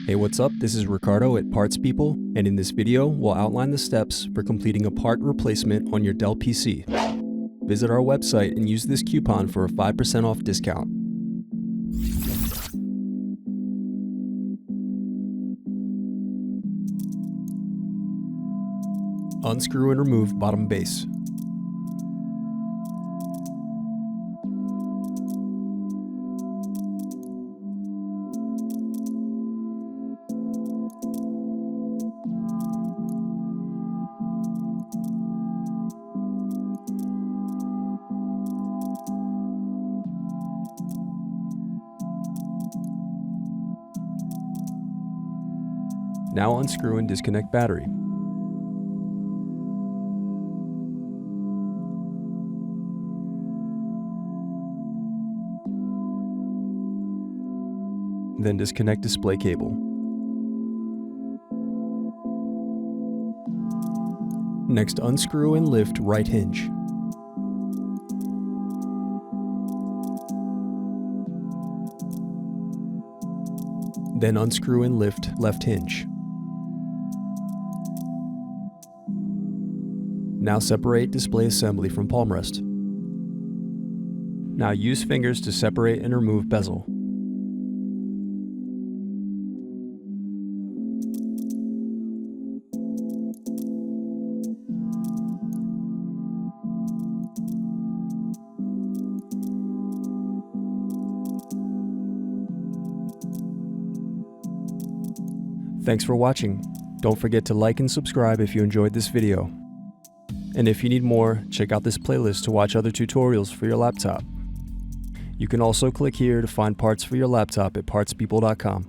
Hey, what's up? This is Ricardo at Parts People, and in this video, we'll outline the steps for completing a part replacement on your Dell PC. Visit our website and use this coupon for a 5% off discount. Unscrew and remove bottom base. Now unscrew and disconnect battery. Then disconnect display cable. Next, unscrew and lift right hinge. Then unscrew and lift left hinge. Now separate display assembly from palm rest. Now use fingers to separate and remove bezel. Thanks for watching. Don't forget to like and subscribe if you enjoyed this video. And if you need more, check out this playlist to watch other tutorials for your laptop. You can also click here to find parts for your laptop at partspeople.com.